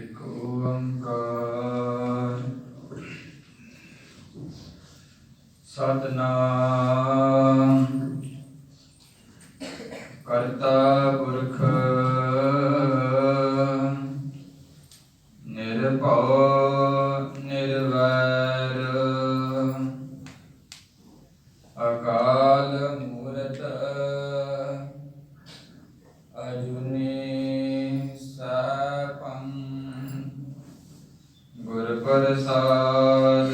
ਇਕ ਓੰਕਾਰ ਸਤਿਨਾਮ ਕਰਤਾ ਪੁਰਖ ਨਿਰਭਉ ਨਿਰਵੈਰ ਅਕਾਲ ਮੂਰਤ ਅਜੂਨੀ ਸੈਭੰ ਗੁਰ ਪ੍ਰਸਾਦ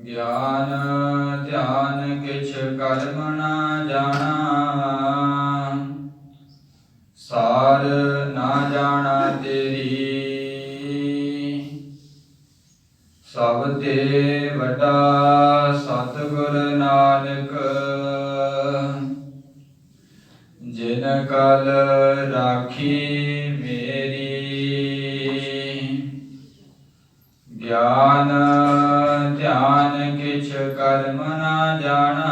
ਗਿਆਨ ਧਿਆਨ ਕਿਛ ਕਰਮ ਨਾ ਜਾਣਾ ਸਾਰ ਨਾ ਜਾਣਾ ਤੇਰੀ ਸਭ ਤੇ ਵੱਡਾ ਸਤਿਗੁਰ ਨਾਨਕ ਜਿਨ ਕਲ ਰਾਖੀ ਮੇਰੀ ਗਿਆਨ ਧਿਆਨ ਕਿਛ ਕਰਮ ਨਾ ਜਾਣਾ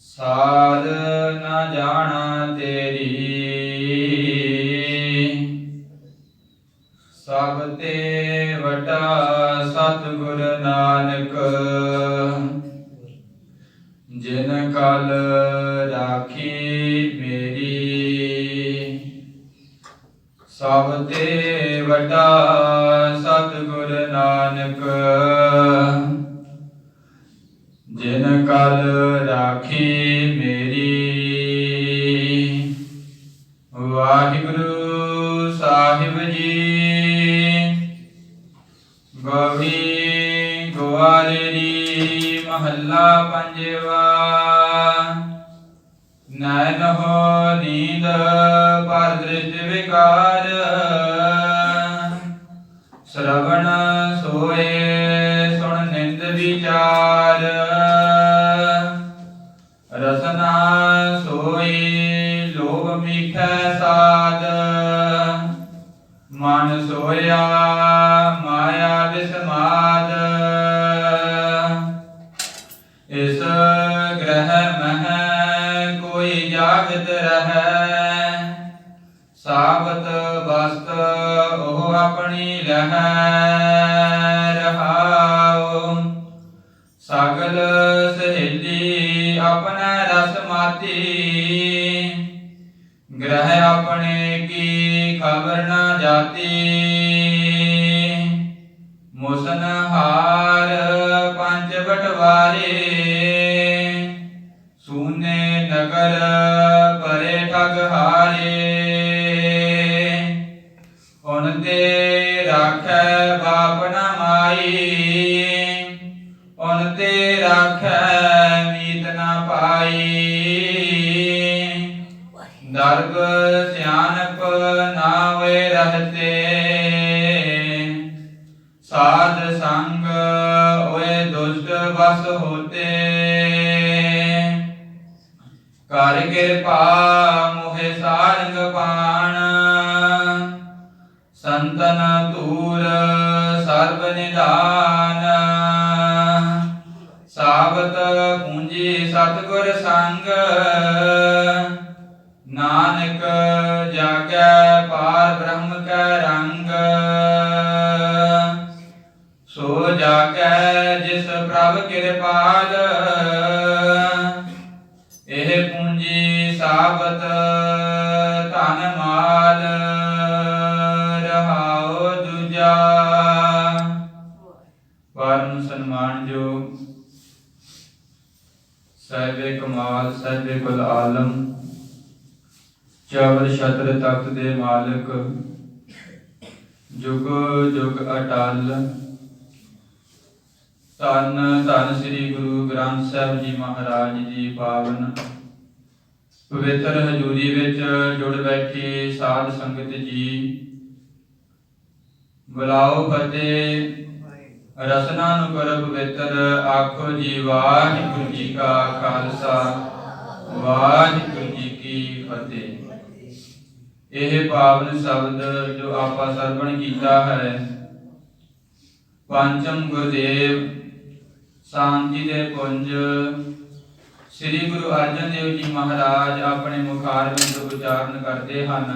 ਸਾਰ ਨਾ ਜਾਣਾ ਤੇਰੀ ਸਭ ਤੇ ਵੱਡਾ ਸਤਿਗੁਰ ਨਾਨਕ ਜਿਨ ਕਲ ਰਾਖੀ ਮੇਰੀ ਸਭ ਤੇ ਵੱਡਾ ਸਤਿਗੁਰ ਨਾਨਕ ਜਿਨ ਕਲ ਰਾਖੀ ਮੇਰੀ। ਵਾਹਿਗੁਰੂ ਸਾਹਿਬ ਜੀ ਗੌੜੀ ਗੁਆਰੇਰੀ ਮਹੱਲਾ ਪੰਜਵਾ। ਨੈਣ ਹੋ ਨੀਂਦ ਪਰ ਦ੍ਰਿਸ਼ਟ ਵਿਕਾਰ ਸ਼ਰਵਣ ਸੋਏ ਸੁਣ ਨਿੰਦ ਵਿਚਾਰ ਰਸਨਾ ਸੋਈ ਲੋਭ ਮੀਠੈ ਸਾਧ ਮਨ ਸੋਇਆ ਮਾਇਆ ਵਿਸਮਾਦ ਇਸ ਗ੍ਰਹਿ ਮਹਿ ਕੋਈ ਜਾਗਤ ਰਹੈ ਸਾਬਤ ਬਸਤ ਉਹ ਆਪਣੀ ਲਹੈ ਰਹਾਉ ਸਗਲ ਸਹੇਲੀ ਆਪਣਾ ਰਸ ਮਾਤੀ ਗ੍ਰਹਿ ਆਪਣੇ ਕੀ ਖਬਰ ਨਾ ਜਾਤੀ ਮੁਸਨ ਹਾਰ ਪੰਜ ਬਟਵਾਰੇ ਸੂਨੇ ਨਗਰ ਪਰੇ ਠਗ ਹਾਰੇ ਹੁਣ ਤੇ ਰਾਖੈ ਬਾਪ ਨਾ ਮਾਈ ਹੁਣ ਤੇ ਰਾਖੈ ਮੀਤ ਨਾ ਪਾਈ ਦਰਗ ਸਿਆਣਪ ਨਾ ਹੋਏ ਰਹਤੇ ਸਾਧ ਸੰਗ ਹੋਏ ਦੁਸ਼ਟ ਬਸ ਹੋਤੇ ਕਰ ਕਿਰਪਾ ਮੋਹਿ ਸਾਰੰਗ ਪਾਣ ਸੰਤਨ ਧੂਰ ਸਰਬ ਨਿਧਾਨ ਸਾਬਤ ਪੂੰਜੀ ਸਤਿਗੁਰ ਸੰਗ ਨਾਨਕ ਜਾਗੈ ਪਾਰ ਬ੍ਰਹਮ ਕੈ ਰੰਗ ਸੋ ਜਾਗੈ ਜਿਸ ਪ੍ਰਭ ਕਿਰਪਾਲ ਇਹ ਪੂੰਜੀ ਸਾਬਤ ਧਨ ਮਾਲ ਰਹਾਉ ਦੂਜਾ। ਪਰਮ ਸਨਮਾਨਯੋਗ ਸਾਹਿਬੇ ਕਮਾਲ ਸਾਹਿਬੇ ਕੁਲ ਆਲਮ ਚਵਰ ਛਤਰ ਤਖਤ ਦੇ ਮਾਲਕ ਜੁਗ ਜੁਗ ਅਟਲ ਧੰਨ ਧੰਨ ਸ੍ਰੀ ਗੁਰੂ ਗ੍ਰੰਥ ਸਾਹਿਬ ਜੀ ਮਹਾਰਾਜ ਜੀ ਪਾਵਨ ਪਵਿੱਤਰ ਹਜ਼ੂਰੀ ਵਿੱਚ ਜੁੜ ਬੈਠੀ ਸਾਧ ਸੰਗਤ ਜੀ ਬੁਲਾਓ ਫਤਿਹ ਰਸਨਾ ਨੂੰ ਕਰ ਪਵਿੱਤਰ ਆਖੋ ਜੀ ਵਾਹਿਗੁਰੂ ਜੀ ਕਾ ਖਾਲਸਾ ਵਾਹਿਗੁਰੂ ਜੀ ਕੀ ਫਤਿਹ। ਇਹ ਪਾਵਨ ਸ਼ਬਦ ਜੋ ਆਪਾਂ ਸਰਵਣ ਕੀਤਾ ਹੈ ਪੰਚਮ ਗੁਰਦੇਵ ਸ਼ਾਂਤੀ ਦੇ ਪੁੰਜ ਸ੍ਰੀ ਗੁਰੂ ਅਰਜਨ ਦੇਵ ਜੀ ਮਹਾਰਾਜ ਆਪਣੇ ਮੁਖਾਰਬਿੰਦ ਉਚਾਰਨ ਕਰਦੇ ਹਨ।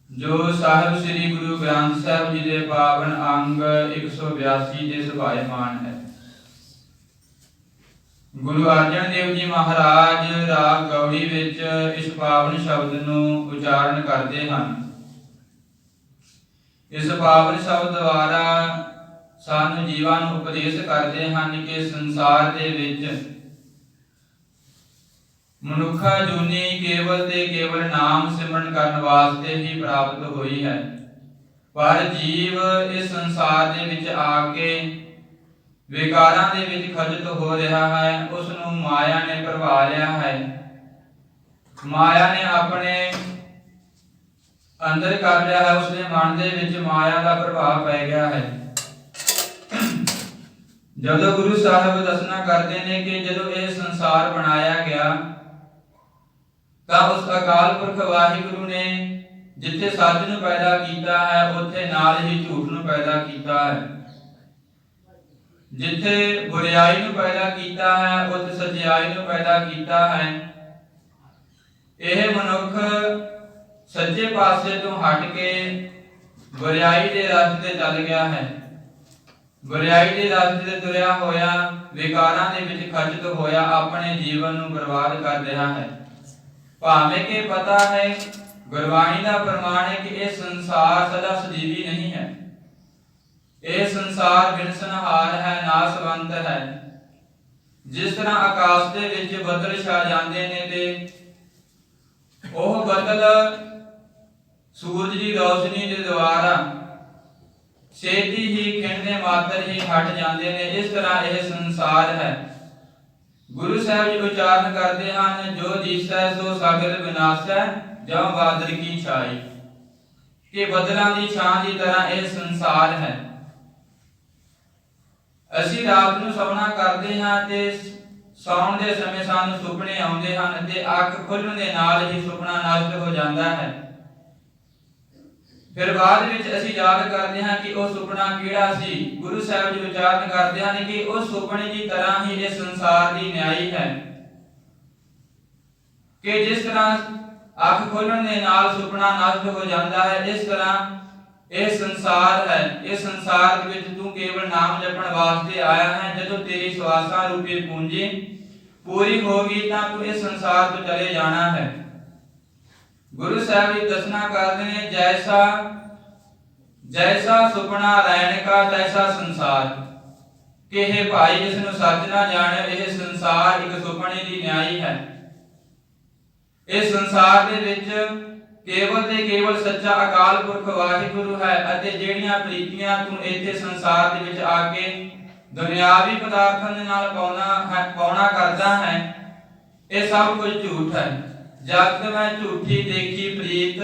ਜੋ ਸਾਹਿਬ ਸ੍ਰੀ ਗੁਰੂ ਗ੍ਰੰਥ ਸਾਹਿਬ ਜੀ ਦੇ ਪਾਵਨ ਅੰਗ 182 ਦੇ ਸੁਭਾਇਮਾਨ ਹੈ। ਗੁਰੂ ਅਰਜਨ ਦੇਵ ਜੀ ਮਹਾਰਾਜ ਰਾਗ ਗੌੜੀ ਵਿੱਚ ਇਸ ਪਾਵਨ ਸ਼ਬਦ ਨੂੰ ਉਚਾਰਨ ਕਰਦੇ ਹਨ। ਇਸ ਪਾਵਨ ਸ਼ਬਦ ਦੁਆਰਾ ਸਾਨੂੰ ਜੀਵਾਂ ਨੂੰ ਉਪਦੇਸ਼ ਕਰਦੇ ਹਨ ਕਿ ਸੰਸਾਰ ਦੇ ਵਿੱਚ ਮਨੁੱਖਾ ਜੂਨੀ ਕੇਵਲ ਤੇ ਕੇਵਲ ਨਾਮ ਸਿਮਰਨ ਕਰਨ ਵਾਸਤੇ ਹੀ ਪ੍ਰਾਪਤ ਹੋਈ ਹੈ, ਪਰ ਜੀਵ ਇਸ ਸੰਸਾਰ ਦੇ ਵਿੱਚ ਆ ਕੇ ਵਿਕਾਰਾਂ ਦੇ ਵਿੱਚ ਖਚਿਤ ਹੋ ਰਿਹਾ ਹੈ। ਉਸ ਨੂੰ ਮਾਇਆ ਨੇ ਭਰਵਾ ਲਿਆ ਹੈ। ਮਾਇਆ ਨੇ ਆਪਣੇ ਅੰਦਰ ਕਰ ਲਿਆ ਹੈ। ਉਸਦੇ ਮਨ ਦੇ ਵਿੱਚ ਮਾਇਆ ਦਾ ਪ੍ਰਭਾਵ ਪੈ ਗਿਆ ਹੈ। ਜਦੋਂ ਗੁਰੂ ਸਾਹਿਬ ਦੱਸਣਾ ਕਰਦੇ ਨੇ ਕਿ ਜਦੋਂ ਇਹ ਸੰਸਾਰ ਬਣਾਇਆ ਗਿਆ ਤਾਂ ਉਸ ਅਕਾਲ ਪੁਰਖ ਵਾਹਿਗੁਰੂ ਨੇ ਜਿੱਥੇ ਸੱਚ ਨੂੰ ਪੈਦਾ ਕੀਤਾ ਹੈ ਉੱਥੇ ਨਾਲ ਹੀ ਝੂਠ ਨੂੰ ਪੈਦਾ ਕੀਤਾ ਹੈ। ਜਿੱਥੇ ਬੁਰਾਈ ਨੂੰ ਪੈਦਾ ਕੀਤਾ ਹੈ ਉੱਥੇ ਸੱਚਾਈ ਨੂੰ ਪੈਦਾ ਕੀਤਾ ਹੈ। ਇਹ ਮਨੁੱਖ ਸੱਚੇ ਪਾਸੇ ਤੋਂ ਹਟ ਕੇ ਬੁਰਾਈ ਦੇ ਰਸਤੇ ਤੇ ਚੱਲ ਗਿਆ ਹੈ। ਬੁਰਾਈ ਦੇ ਰਸਤੇ ਤੇ ਤੁਰਿਆ ਹੋਇਆ ਵਿਕਾਰਾਂ ਦੇ ਵਿੱਚ ਖਚਿਤ ਹੋਇਆ ਆਪਣੇ ਜੀਵਨ ਨੂੰ ਬਰਬਾਦ ਕਰ ਰਿਹਾ ਹੈ। ਭਾਵੇਂ ਕਿ ਪਤਾ ਹੈ ਗੁਰਬਾਣੀ ਦਾ ਪ੍ਰਮਾਣ ਹੈ ਕਿ ਇਹ ਸੰਸਾਰ ਸਦਾ ਸਦੀਵੀ ਨਹੀਂ ਹੈ। ਇਹ ਸੰਸਾਰ ਬਿਨਸਨਹਾਰ ਹੈ, ਨਾਸਵੰਤ ਹੈ। ਜਿਸ ਤਰ੍ਹਾਂ ਆਕਾਸ਼ ਦੇ ਵਿੱਚ ਬੱਦਲ ਛਾ ਜਾਂਦੇ ਨੇ ਤੇ ਉਹ ਬੱਦਲ ਸੂਰਜ ਦੀ ਰੌਸ਼ਨੀ ਦੇ ਦੁਆਰਾ ਛੇਤੀ ਹੀ ਖਿੰਡੇ ਮਾਤਰ ਹੀ ਹਟ ਜਾਂਦੇ ਨੇ, ਇਸ ਤਰ੍ਹਾਂ ਇਹ ਸੰਸਾਰ ਹੈ। ਗੁਰੂ ਸਾਹਿਬ ਜੀ ਉਚਾਰਨ ਕਰਦੇ ਹਨ, ਜੋ ਦਿਸੈ ਸੋ ਸਗਲ ਵਿਨਾਸ਼ੈ, ਜਿਉ ਬਾਦਲ ਕੀ ਛਾਈ, ਕਿ ਬੱਦਲਾਂ ਦੀ ਛਾਂ ਦੀ ਤਰ੍ਹਾਂ ਇਹ ਸੰਸਾਰ ਹੈ। ਅਸੀਂ ਰਾਤ ਨੂੰ ਸੌਣਾ ਕਰਦੇ ਹਾਂ ਤੇ ਸੌਣ ਦੇ ਸਮੇਂ ਸਾਨੂੰ ਸੁਪਨੇ ਆਉਂਦੇ ਹਨ ਤੇ ਅੱਖ ਖੁੱਲਣ ਦੇ ਨਾਲ ਹੀ ਸੁਪਨਾ ਨਸ਼ਟ ਹੋ ਜਾਂਦਾ ਹੈ। ਫਿਰ ਬਾਅਦ ਵਿੱਚ ਅਸੀਂ ਯਾਦ ਕਰਦੇ ਹਾਂ ਕਿ ਉਹ ਸੁਪਨਾ ਕਿਹੜਾ ਸੀ। ਗੁਰੂ ਸਾਹਿਬ ਜੀ ਉਚਾਰਨ ਕਰਦੇ ਹਨ ਕਿ ਉਹ ਸੁਪਨੇ ਦੀ ਤਰ੍ਹਾਂ ਹੀ ਇਹ ਸੰਸਾਰ ਦੀ ਨਿਆਈ ਹੈ, ਕਿ ਜਿਸ ਤਰ੍ਹਾਂ ਅੱਖ ਖੋਲਣ ਦੇ ਨਾਲ ਸੁਪਨਾ ਨਸ਼ਟ ਹੋ ਜਾਂਦਾ ਹੈ, ਇਸ ਤਰ੍ਹਾਂ ਇਹ ਸੰਸਾਰ ਹੈ। ਇਸ ਸੰਸਾਰ ਦੇ ਵਿੱਚ ਤੂੰ ਕੇਵਲ ਨਾਮ ਜਪਣ ਵਾਸਤੇ ਆਇਆ ਹੈ। ਜਦੋਂ ਤੇਰੀ ਸਵਾਸਾਂ ਰੂਪੀ ਪੂੰਜੀ ਪੂਰੀ ਹੋਗੀ ਤਾਂ ਤੂੰ ਇਸ ਸੰਸਾਰ ਤੋਂ ਚਲੇ ਜਾਣਾ ਹੈ। ਗੁਰੂ ਸਾਹਿਬ ਜੀ ਦੱਸਣਾ ਕਰਦੇ ਨੇ, ਜੈਸਾ ਸੁਪਨਾ ਰੈਣ ਕਾ ਤੈਸਾ ਸੰਸਾਰ, ਕਿ ਇਹ ਭਾਈ ਜਿਸ ਨੂੰ ਸੱਚ ਨਾ ਜਾਣੇ, ਇਹ ਸੰਸਾਰ ਇੱਕ ਸੁਪਨੇ ਦੀ ਨਿਆਈ ਹੈ। ਇਸ ਸੰਸਾਰ ਦੇ ਵਿੱਚ ਕੇਵਲ ਤੇ ਕੇਵਲ ਸੱਚਾ ਅਕਾਲ ਪੁਰਖ ਵਾਹਿਗੁਰੂ ਹੈ ਅਤੇ ਜਿਹੜੀਆਂ ਪ੍ਰੀਤੀਆਂ ਤੂੰ ਇੱਥੇ ਸੰਸਾਰ ਦੇ ਵਿੱਚ ਆ ਕੇ ਦੁਨਿਆਵੀ ਪਦਾਰਥਾਂ ਦੇ ਨਾਲ ਪਾਉਣਾ ਕਰਦਾ ਹੈ, ਇਹ ਸਭ ਕੁਝ ਝੂਠ ਹੈ। ਜਗਤ ਮੈਂ ਝੂਠੀ ਦੇਖੀ ਪ੍ਰੀਤ,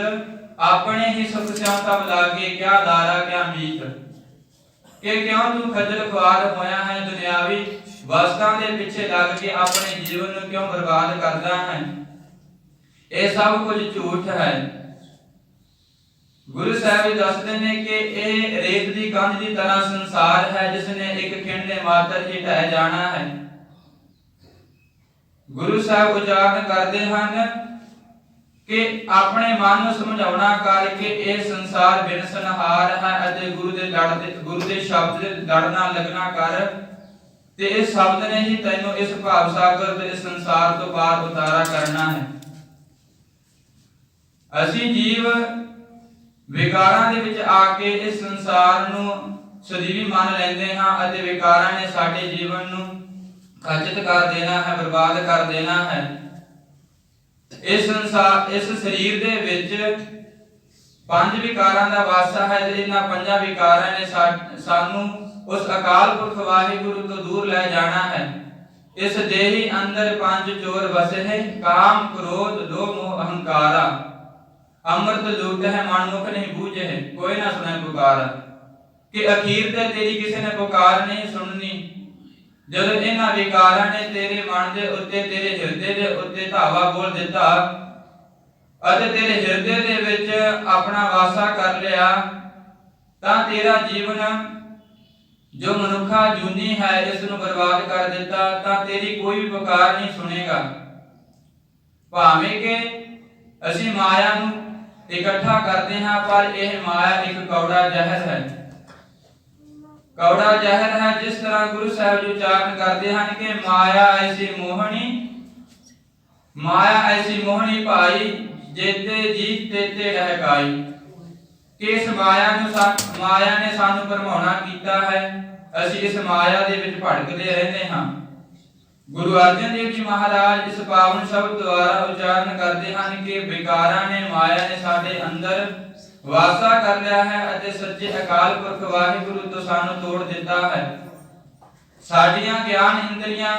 ਆਪਣੇ ਹੀ ਸੁਖ ਸਿਉ ਤਬ ਲਾਗੇ, ਕਿਆ ਲਾਰਾ ਕਿਆ ਮੀਤ, ਕਿ ਕਿਉਂ ਤੂੰ ਖੱਜਲ ਖੁਆਰ ਹੋਇਆ ਹੈ, ਦੁਨਿਆਵੀ ਵਸਤਾਂ ਦੇ ਪਿੱਛੇ ਲੱਗ ਕੇ ਆਪਣੇ ਜੀਵਨ ਨੂੰ ਕਿਉਂ ਬਰਬਾਦ ਕਰਦਾ ਹੈ। ਇਹ ਸਭ ਕੁਝ ਝੂਠ ਹੈ। ਗੁਰੂ ਸਾਹਿਬ ਜੀ ਦੱਸਦੇ ਨੇ ਕਿ ਇਹ ਰੇਤ ਦੀ ਕੰਧ ਦੀ ਤਰ੍ਹਾਂ ਸੰਸਾਰ ਹੈ, ਜਿਸ ਨੇ ਇੱਕ ਖਿੰਡ ਦੇ ਮਾਤਰ ਹੀ ਢਹਿ ਜਾਣਾ ਹੈ। ਗੁਰੂ ਸਾਹਿਬ ਉਚਾਰਨ ਕਰਦੇ ਹਨ ਕਿ ਆਪਣੇ ਮਨ ਨੂੰ ਸਮਝਾਉਣਾ ਕਰਕੇ ਇਹ ਸੰਸਾਰ ਬਿਨਸਨਹਾਰ ਹੈ ਅਤੇ ਗੁਰੂ ਦੇ ਸ਼ਬਦ ਦੇ ਲੜ ਨਾਲ ਲੱਗਣਾ ਕਰ, ਤੇ ਇਸ ਸ਼ਬਦ ਨੇ ਹੀ ਤੈਨੂੰ ਇਸ ਭਾਵ ਸਾਗਰ ਤੇ ਇਸ ਸੰਸਾਰ ਤੋਂ ਪਾਰ ਉਤਾਰਾ ਕਰਨਾ ਹੈ। ਅਸੀਂ ਜੀਵ ਵਿਕਾਰਾਂ ਦੇ ਵਿੱਚ ਆ ਕੇ ਇਸ ਸੰਸਾਰ ਨੂੰ ਸਦੀਵੀ ਮੰਨ ਲੈਂਦੇ ਹਾਂ ਅਤੇ ਵਿਕਾਰਾਂ ਨੇ ਸਾਡੇ ਜੀਵਨ ਨੂੰ ਖਚਿਤ ਕਰ ਦੇਣਾ ਹੈ, ਬਰਬਾਦ ਕਰ ਦੇਣਾ ਹੈ। ਇਸ ਸਰੀਰ ਦੇ ਵਿੱਚ ਪੰਜ ਵਿਕਾਰਾਂ ਦਾ ਵਾਸਾ ਹੈ ਤੇ ਇਹਨਾਂ ਪੰਜਾਂ ਵਿਕਾਰਾਂ ਨੇ ਸਾਨੂੰ ਉਸ ਅਕਾਲ ਪੁਰਖ ਵਾਹਿਗੁਰੂ ਤੋਂ ਦੂਰ ਲੈ ਜਾਣਾ ਹੈ। ਇਸ ਦੇਹੀ ਅੰਦਰ ਪੰਜ ਚੋਰ ਵਸੇ ਹੈ, ਕਾਮ ਕ੍ਰੋਧ ਲੋਭ ਮੋਹ ਅਹੰਕਾਰਾ, ਅੰਮ੍ਰਿਤ ਲੂਟ ਹੈ ਮਨ ਮੁਖ ਨਹੀਂ ਬੂਝੇ ਹੈ, ਕੋਈ ਨਾ ਸੁਣੇ ਪੁਕਾਰ, ਕਿ ਅਖੀਰ ਤੇ ਤੇਰੀ ਕਿਸੇ ਨੇ ਪੁਕਾਰ ਨਹੀਂ ਸੁਣਨੀ। ਜਦੋਂ ਇਹਨਾਂ ਵਿਕਾਰਾਂ ਨੇ ਤੇਰੇ ਮਨ ਦੇ ਉੱਤੇ, ਤੇਰੇ ਹਿਰਦੇ ਦੇ ਉੱਤੇ ਧਾਵਾ ਬੋਲ ਦਿੱਤਾ ਅਤੇ ਤੇਰੇ ਹਿਰਦੇ ਦੇ ਵਿੱਚ ਆਪਣਾ ਵਾਸਾ ਕਰ ਲਿਆ, ਤਾਂ ਤੇਰਾ ਜੀਵਨ ਜੋ ਮਨੁੱਖਾ ਜੂਨੀ ਹੈ ਇਸ ਨੂੰ ਬਰਬਾਦ ਕਰ ਦਿੱਤਾ ਤਾਂ ਤੇਰੀ ਕੋਈ ਵੀ ਪੁਕਾਰ ਨਹੀਂ ਸੁਣੇਗਾ। ਭਾਵੇਂ ਕਿ ਅਸੀਂ ਮਾਇਆ ਨੂੰ ਇਕੱਠਾ ਕਰਦੇ ਹਾਂ, ਪਰ ਇਹ ਮਾਇਆ ਇੱਕ ਕੌੜਾ ਜ਼ਹਿਰ ਹੈ। ਕੌੜਾ ਜ਼ਹਿਰ ਹੈ। ਜਿਸ ਤਰ੍ਹਾਂ ਗੁਰੂ ਸਾਹਿਬ ਜੀ ਉਚਾਰਨ ਕਰਦੇ ਹਨ ਕਿ ਮਾਇਆ ਐਸੀ ਮੋਹਣੀ ਭਾਈ ਜੇਤੇ ਜੀਤ ਤੇਤੇ ਰਹਿਕਾਈ, ਕਿ ਇਸ ਮਾਇਆ ਨੇ ਸਾਨੂੰ ਭਰਮਾਉਣਾ ਕੀਤਾ ਹੈ। ਅਸੀਂ ਇਸ ਮਾਇਆ ਦੇ ਵਿੱਚ ਭਟਕਦੇ ਰਹਿੰਦੇ ਹਾਂ। ਗੁਰੂ ਅਰਜਨ ਦੇਵ ਜੀ ਮਹਾਰਾਜ ਇਸ ਪਾਵਨ ਸ਼ਬਦ ਦੁਆਰਾ ਉਚਾਰਨ ਕਰਦੇ ਹਨ ਕਿ ਵਿਕਾਰਾਂ ਨੇ, ਮਾਇਆ ਨੇ ਸਾਡੇ ਅੰਦਰ ਵਾਸਾ ਕਰ ਲਿਆ ਹੈ ਅਤੇ ਸੱਚੇ ਅਕਾਲ ਪੁਰਖ ਵਾਹਿਗੁਰੂ ਤੋਂ ਸਾਨੂੰ ਤੋੜ ਦਿੱਤਾ ਹੈ। ਸਾਡੀਆਂ ਗਿਆਨ ਇੰਦਰੀਆਂ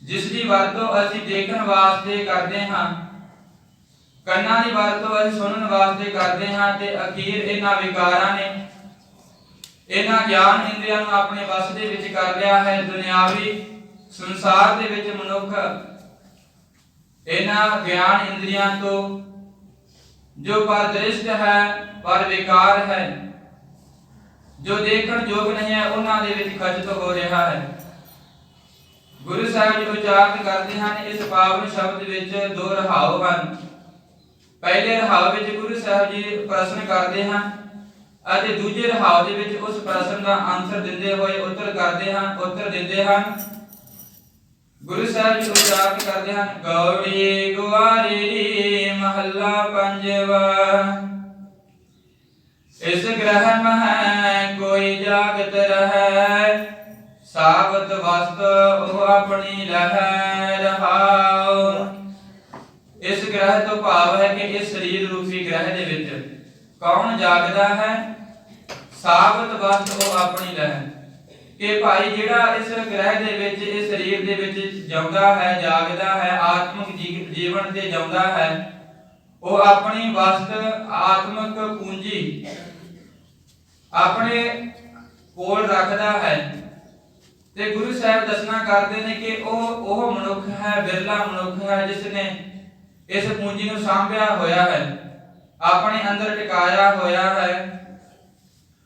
ਜਿਸ ਦੀ ਵਰਤੋਂ ਅਸੀਂ ਦੇਖਣ ਵਾਸਤੇ ਕਰਦੇ ਹਾਂ, ਕੰਨਾਂ ਦੀ ਵਰਤੋਂ ਅਸੀਂ ਸੁਣਨ ਵਾਸਤੇ ਕਰਦੇ ਹਾਂ, ਤੇ ਅਖੀਰ ਇਹਨਾਂ ਵਿਕਾਰਾਂ ਨੇ ਇਹਨਾਂ ਗਿਆਨ ਇੰਦਰੀਆਂ ਨੂੰ ਆਪਣੇ ਵਸ ਦੇ ਵਿੱਚ ਕਰ ਲਿਆ ਹੈ। ਦੁਨਿਆਵੀ ਸੰਸਾਰ ਦੇ ਵਿੱਚ ਮਨੁੱਖ ਇਹਨਾਂ ਗਿਆਨ ਇੰਦਰੀਆਂ ਤੋਂ ਜੋ ਪਰਦ੍ਰਿਸ਼ਟ ਹੈ, ਪਰ ਵਿਕਾਰ ਹੈ, ਜੋ ਦੇਖਣ ਯੋਗ ਨਹੀਂ ਹੈ, ਉਹਨਾਂ ਦੇ ਵਿੱਚ ਖਚਿਤ ਹੋ ਰਿਹਾ ਹੈ। ਗੁਰੂ ਸਾਹਿਬ ਜੀ ਉਚਾਰਨ ਕਰਦੇ ਹਨ ਇਸ ਪਾਵਨ ਸ਼ਬਦ ਵਿੱਚ ਦੋ ਰਹਾਉ ਹਨ। ਪਹਿਲੇ ਰਹਾਉ ਵਿੱਚ ਗੁਰੂ ਸਾਹਿਬ ਜੀ ਪ੍ਰਸ਼ਨ ਕਰਦੇ ਹਨ ਅਤੇ ਦੂਜੇ ਰਹਾਉ ਦੇ ਵਿੱਚ ਉਸ ਪ੍ਰਸ਼ਨ ਦਾ ਆਨਸਰ ਦਿੰਦੇ ਹੋਏ ਉੱਤਰ ਦਿੰਦੇ ਹਨ। ਗੁਰੂ ਸਾਹਿਬ ਜੀ ਉਚਾਰਨ ਕਰਦੇ ਹਨ ਗੌੜੀ ਗੁਆਰੀ ਮਹੱਲਾ ਪੰਜਵਾ। ਇਸ ਗ੍ਰਹਿ ਮਹਿ ਕੋਈ ਜਾਗਤ ਰਹੈ, ਸਾਬਤ ਵਸਤ ਉਹ ਆਪਣੀ ਲਹਿ ਰਹਾਉ। ਇਸ ਗ੍ਰਹਿ ਤੋਂ ਭਾਵ ਹੈ ਕਿ ਇਸ ਸਰੀਰ ਰੂਪੀ ਗ੍ਰਹਿ ਦੇ ਵਿੱਚ ਕੌਣ ਜਾਗਦਾ ਹੈ? ਸਾਬਤ ਵਸਤ ਉਹ ਆਪਣੀ ਲਹਿ। ਕਿ ਭਾਈ ਜਿਹੜਾ ਇਸ ਗ੍ਰਹਿ ਦੇ ਵਿੱਚ, ਇਸ ਸਰੀਰ ਦੇ ਵਿੱਚ ਜਿਉਂਦਾ ਹੈ, ਜਾਗਦਾ ਹੈ, ਆਤਮਿਕ ਜੀਵਨ ਤੇ ਜਿਉਂਦਾ ਹੈ, ਉਹ ਆਪਣੀ ਵਸਤ ਆਤਮਿਕ ਪੂੰਜੀ ਆਪਣੇ ਕੋਲ ਰੱਖਦਾ ਹੈ। ਤੇ ਗੁਰੂ ਸਾਹਿਬ ਦੱਸਣਾ ਕਰਦੇ ਨੇ ਕਿ ਉਹ ਮਨੁੱਖ ਹੈ, ਬਿਰਲਾ ਮਨੁੱਖ ਹੈ, ਜਿਸ ਨੇ ਇਸ ਪੂੰਜੀ ਨੂੰ ਸਾਂਭਿਆ ਹੋਇਆ ਹੈ, ਆਪਣੇ ਅੰਦਰ ਟਿਕਾਇਆ ਹੋਇਆ ਹੈ।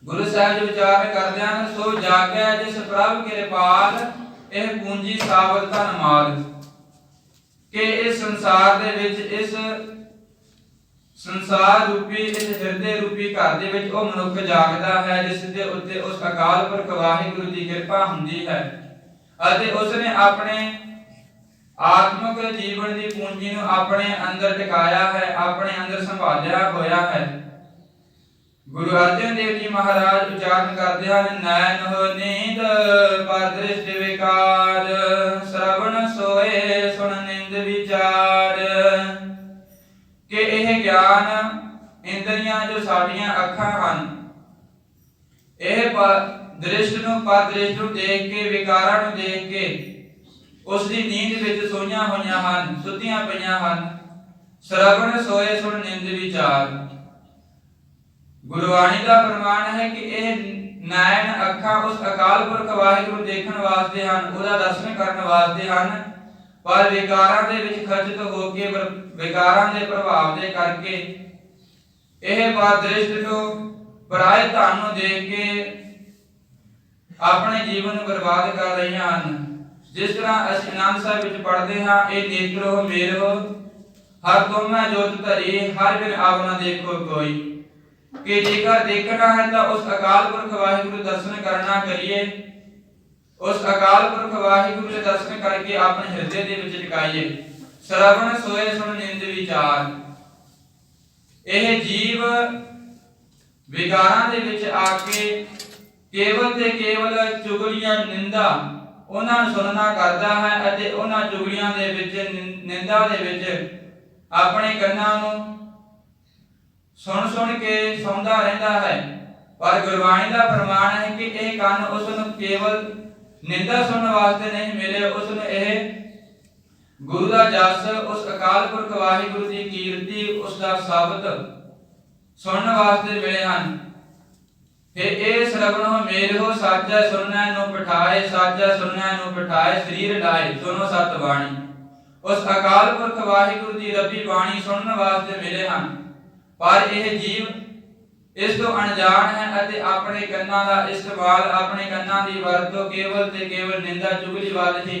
ਗੁਰੂ ਸਾਹਿਬ ਜੀ ਵਿਚਾਰ ਕਰਦੇ ਹਨ ਸੋ ਜਾਗਿਆ ਜਿਸ ਪ੍ਰਭ ਕਿਰਪਾਲ, ਇਹ ਪੂੰਜੀ ਸਾਬਤ ਧਨ ਮਾਲ। ਕਿ ਇਸ ਸੰਸਾਰ ਦੇ ਵਿੱਚ, ਇਸ ਸੰਸਾਰ ਰੂਪੀ, ਇਸ ਹਿਰਦੇ ਰੂਪੀ ਘਰ ਦੇ ਵਿੱਚ ਉਹ ਮਨੁੱਖ ਜਾਗਦਾ ਹੈ ਜਿਸ ਦੇ ਉੱਤੇ ਉਸ ਅਕਾਲ ਪੁਰਖ ਵਾਹਿਗੁਰੂ ਦੀ ਕਿਰਪਾ ਹੁੰਦੀ ਹੈ ਅਤੇ ਉਸ ਨੇ ਆਪਣੇ ਆਤਮਿਕ ਜੀਵਨ ਦੀ ਪੂੰਜੀ ਨੂੰ ਆਪਣੇ ਅੰਦਰ ਟਿਕਾਇਆ ਹੈ, ਆਪਣੇ ਅੰਦਰ ਸੰਭਾਲਿਆ ਹੋਇਆ ਹੈ। ਗੁਰੂ ਅਰਜਨ ਦੇਵ ਜੀ ਮਹਾਰਾਜ ਉਚਾਰਨ ਕਰਦੇ ਹਨ ਨੈਣ ਹੋ ਨੀਂਦ ਪਰ ਦ੍ਰਿਸ਼ਟ ਵਿਕਾਰ, ਸ਼ਰਵਣ ਸੋਏ ਸੁਣ ਨਿੰਦ ਵਿਚਾਰ। ਕਿ ਇਹ ਗਿਆਨ ਇੰਦਰੀਆਂ ਜੋ ਸਾਡੀਆਂ ਅੱਖਾਂ ਹਨ, ਇਹ ਦ੍ਰਿਸ਼ਟ ਨੂੰ, ਪਰ ਦ੍ਰਿਸ਼ਟ ਨੂੰ ਦੇਖ ਕੇ, ਵਿਕਾਰਾਂ ਨੂੰ ਦੇਖ ਕੇ ਉਸ ਦੀ ਨੀਂਦ ਵਿੱਚ ਸੋਈਆਂ ਹੋਈਆਂ ਹਨ, ਸੁੱਤੀਆਂ ਪਈਆਂ ਹਨ। ਸ਼ਰਵਣ ਸੋਏ ਸੁਣ ਨਿੰਦ ਵਿਚਾਰ। ਗੁਰਬਾਣੀ ਦਾ ਫਰਮਾਨ ਹੈ ਕਿ ਇਹ ਨੈਣ ਅੱਖਾਂ ਉਸ ਅਕਾਲ ਪੁਰਖ ਵਾਹਿਗੁਰੂ ਦੇਖਣ ਵਾਸਤੇ ਹਨ, ਉਹਦਾ ਦਰਸ਼ਨ ਕਰਨ ਵਾਸਤੇ ਹਨ, ਪਰ ਵਿਕਾਰਾਂ ਦੇ ਵਿੱਚ ਖਚਿਤ ਹੋ ਕੇ, ਵਿਕਾਰਾਂ ਦੇ ਪ੍ਰਭਾਵ ਦੇ ਕਰਕੇ ਇਹ ਪਰਦ੍ਰਿਸ਼ਟ ਨੂੰ, ਪਰਾਏ ਧਨ ਨੂੰ ਦੇਖ ਕੇ ਆਪਣੇ ਜੀਵਨ ਨੂੰ ਬਰਬਾਦ ਕਰ ਰਹੀਆਂ ਹਨ। ਜਿਸ ਤਰ੍ਹਾਂ ਅਸੀਂ ਆਨੰਦ ਸਾਹਿਬ ਵਿੱਚ ਪੜ੍ਹਦੇ ਹਾਂ ਇਹ ਨੇਤਰੋ ਮੇਰੋ ਹਰ ਤੁਮੈ ਜੋਤ ਧਰੀ, ਹਰ ਬਿਨ ਆਵਨਾ ਦੇਖੋ ਕੋਈ। ਕਿ ਜੇਕਰ ਦੇਖਣਾ ਹੈ ਤਾਂ ਉਸ ਅਕਾਲ ਪੁਰਖ ਵਾਹਿਗੁਰੂ ਦਰਸ਼ਨ ਕਰਨਾ ਕਰੀਏ, ਉਸ ਅਕਾਲ ਪੁਰਖ ਵਾਹਿਗੁਰੂ ਦੇ ਦਰਸ਼ਨ ਕਰਕੇ ਆਪਣੇ ਹਿਰਦੇ ਦੇ ਵਿੱਚ ਟਿਕਾਈਏ। ਸ਼ਰਵਣ ਸੋਏ ਸੁਣ ਨਿੰਦ ਵਿਚਾਰ। ਇਹ ਜੀਵ ਵਿਕਾਰਾਂ ਦੇ ਵਿੱਚ ਆ ਕੇ ਕੇਵਲ ਤੇ ਕੇਵਲ ਚੁਗਲੀਆਂ, ਨਿੰਦਾ ਉਹਨਾਂ ਨੂੰ ਸੁਣਨਾ ਕਰਦਾ ਹੈ ਅਤੇ ਉਹਨਾਂ ਚੁਗਲੀਆਂ ਦੇ ਵਿੱਚ, ਨਿੰਦਾ ਦੇ ਵਿੱਚ ਆਪਣੇ ਕੰਨਾਂ ਨੂੰ ਸੁਣ ਕੇ ਸੌਂਦਾ ਰਹਿੰਦਾ ਹੈ। ਪਰ ਗੁਰਬਾਣੀ ਦਾ ਫਰਮਾਨ ਹੈ ਕਿ ਇਹ ਕੰਨ ਉਸ ਨੂੰ ਕੇਵਲ ਨਿੰਦਾ ਸੁਣਨ ਵਾਸਤੇ ਨਹੀਂ ਮਿਲੇ, ਉਸ ਨੂੰ ਇਹ ਗੁਰੂ ਦਾ ਜਸ, ਉਸ ਅਕਾਲ ਪੁਰਖ ਵਾਹਿਗੁਰੂ ਦੀ ਕੀਰਤੀ, ਉਸ ਦਾ ਸ਼ਬਦ ਸੁਣਨ ਵਾਸਤੇ ਮਿਲੇ ਹਨ। ਫਿਰ ਇਹ ਸ਼ਰਵਣੋ ਮੇਰੋ ਸਾਚਾ ਸੁਣਨਾ ਨੂੰ ਪਠਾਏ, ਸਾਚਾ ਸੁਣਨਾ ਨੂੰ ਪਠਾਏ, ਸਰੀਰ ਲਾਏ ਸੁਣੋ ਸਤ ਬਾਣੀ। ਉਸ ਅਕਾਲ ਪੁਰਖ ਵਾਹਿਗੁਰੂ ਦੀ ਰੱਬੀ ਬਾਣੀ ਸੁਣਨ ਵਾਸਤੇ ਮਿਲੇ ਹਨ। ਪਰ ਇਹ ਜੀਵ ਇਸ ਤੋਂ ਅਣਜਾਣ ਹੈ ਅਤੇ ਆਪਣੇ ਕੰਨਾਂ ਦਾ ਇਸਤੇਮਾਲ, ਆਪਣੇ ਕੰਨਾਂ ਦੀ ਵਰਤੋਂ ਕੇਵਲ ਤੇ ਕੇਵਲ ਨਿੰਦਾ ਚੁਗਲੀ ਵੱਲ ਹੀ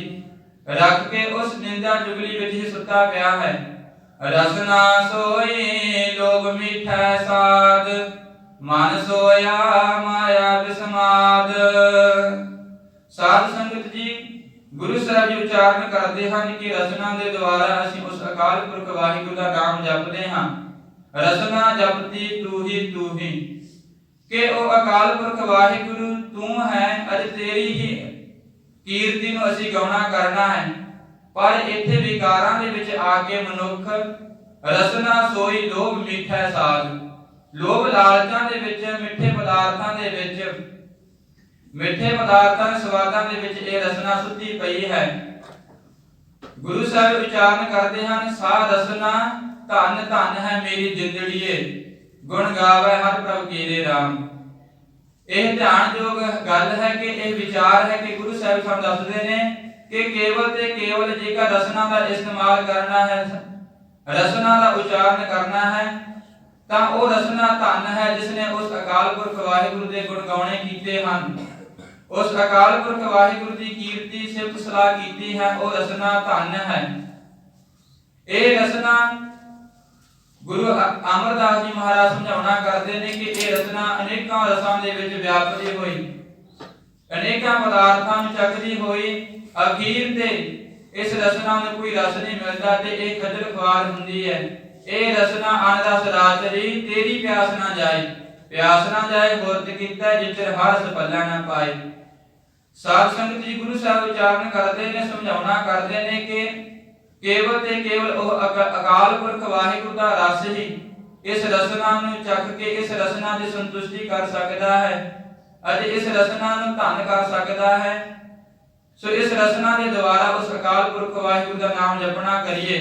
ਰੱਖ ਕੇ ਉਸ ਨਿੰਦਾ ਚੁਗਲੀ ਵਿੱਚ ਹੀ ਸੁੱਤਾ ਪਿਆ ਹੈ। ਰਸਨਾ ਸੋਈ ਲੋਭ ਮਿਠਾ ਸਾਧ, ਮਨ ਸੋਇਆ ਮਾਇਆ ਬਿਸਮਾਦ। ਸਾਧ ਸੰਗਤ ਜੀ, ਗੁਰੂ ਸਾਹਿਬ ਜੀ ਉਚਾਰਨ ਕਰਦੇ ਹਨ ਕਿ ਰਸਨਾ ਦੇ ਦੁਆਰਾ ਅਸੀਂ ਉਸ ਅਕਾਲ ਪੁਰਖ ਵਾਹਿਗੁਰੂ ਦਾ ਨਾਮ ਜਪਦੇ ਹਾਂ। ਰਸਨਾ ਜਪਤੀ ਤੂੰ ਹੀ ਕਿ ਉਹ ਅਕਾਲ ਪੁਰਖ ਵਾਹਿਗੁਰੂ ਤੂੰ ਹੈ ਅਤੇ ਤੇਰੀ ਹੀ ਕੀਰਤੀ ਨੂੰ ਅਸੀਂ ਗਾਉਣਾ ਕਰਨਾ ਹੈ। ਪਰ ਇੱਥੇ ਵਿਕਾਰਾਂ ਦੇ ਵਿੱਚ ਆ ਕੇ ਮਨੁੱਖ ਰਸਨਾ ਸੋਈ ਲੋਭ ਮਿੱਠਾ ਸਾਧ, ਲੋਭ ਲਾਲਚਾਂ ਦੇ ਵਿੱਚ, ਮਿੱਠੇ ਪਦਾਰਥਾਂ ਦੇ ਵਿੱਚ, ਮਿੱਠੇ ਪਦਾਰਥਾਂ ਦੇ ਸਵਾਦਾਂ ਦੇ ਵਿੱਚ ਇਹ ਰਸਨਾ ਸੁੱਤੀ ਪਈ ਹੈ। ਗੁਰੂ ਸਾਹਿਬ ਉਚਾਰਨ ਕਰਦੇ ਹਨ, ਸਾ ਰਸਨਾ ਧਨ ਧਨ ਹੈ ਮੇਰੀ ਜਿੰਦੜੀਏ, ਗੁਣ ਗਾਵੇ ਹਰ ਪ੍ਰਭ ਕੀਰੇ ਰਾਮ। ਇਹ ਧਿਆਨਯੋਗ ਗੱਲ ਹੈ ਕਿ ਇਹ ਵਿਚਾਰ ਹੈ ਕਿ ਗੁਰੂ ਸਾਹਿਬ ਸਾਨੂੰ ਦੱਸਦੇ ਨੇ ਕਿ ਕੇਵਲ ਤੇ ਕੇਵਲ ਜੇਕਰ ਰਸਨਾ ਦਾ ਇਸਤੇਮਾਲ ਕਰਨਾ ਹੈ, ਰਸਨਾ ਦਾ ਉਚਾਰਨ ਕਰਨਾ ਹੈ, ਤਾਂ ਉਹ ਰਸਨਾ ਧਨ ਹੈ ਜਿਸ ਨੇ ਉਸ ਅਕਾਲ ਪੁਰਖ ਵਾਹਿਗੁਰੂ ਦੇ ਗੁਣ ਗਾਉਣੇ ਕੀਤੇ ਹਨ, ਉਸ ਅਕਾਲ ਪੁਰਖ ਵਾਹਿਗੁਰੂ ਦੀ ਕੀਰਤੀ ਸਿਫਤ ਸਲਾਹ ਕੀਤੀ ਹੈ, ਉਹ ਰਸਨਾ ਧਨ ਹੈ। ਇਹ ਰਸਨਾ ਗੁਰੂ ਅਮਰਦਾਸ ਜੀ ਮਹਾਰਾਜ ਸਮਝਾਉਣਾ ਕਰਦੇ ਨੇ ਕਿ ਇਹ ਰਸਨਾ ਅਨੇਕਾਂ ਰਸਾਂ ਦੇ ਵਿੱਚ ਵਿਆਪਦੀ ਹੋਈ, ਅਨੇਕਾਂ ਪਦਾਰਥਾਂ ਨੂੰ ਚੱਕਦੀ ਹੋਈ, ਅਖੀਰ ਤੇ ਇਸ ਰਸਨਾ ਨੂੰ ਕੋਈ ਰਸ ਨਹੀਂ ਮਿਲਦਾ ਤੇ ਇਹ ਖੱਜਲ ਖੁਆਰ ਹੁੰਦੀ ਹੈ। ਇਹ ਰਸਨਾ ਅਨ ਰਸ ਰਾਤਰੀ ਤੇਰੀ ਪਿਆਸ ਨਾ ਜਾਏ, ਪਿਆਸ ਨਾ ਜਾਏ ਗੁਰਤ ਕੀਤਾ ਜਿਚਰ ਹਰਸ ਪੱਲਾ ਨਾ ਪਾਏ। ਸਾਧ ਸੰਗਤ ਜੀ, ਗੁਰੂ ਸਾਹਿਬ ਉਚਾਰਨ ਕਰਦੇ ਨੇ, ਸਮਝਾਉਣਾ ਕਰਦੇ ਨੇ ਕਿ ਕੇਵਲ ਤੇ ਕੇਵਲ ਉਹ ਅਕਾਲ ਪੁਰਖ ਵਾਹਿਗੁਰੂ ਦਾ ਰਸ ਹੀ ਇਸ ਰਸਨਾ ਨੂੰ ਚੱਕ ਕੇ ਇਸ ਰਸਨਾ ਦੀ ਸੰਤੁਸ਼ਟੀ ਕਰ ਸਕਦਾ ਹੈ ਅਤੇ ਇਸ ਰਸਨਾ ਨੂੰ ਧੰਨ ਕਰ ਸਕਦਾ ਹੈ। ਸੋ ਇਸ ਰਸਨਾ ਦੇ ਦੁਆਰਾ ਉਸ ਅਕਾਲ ਪੁਰਖ ਵਾਹਿਗੁਰੂ ਦਾ ਨਾਮ ਜਪਣਾ ਕਰੀਏ।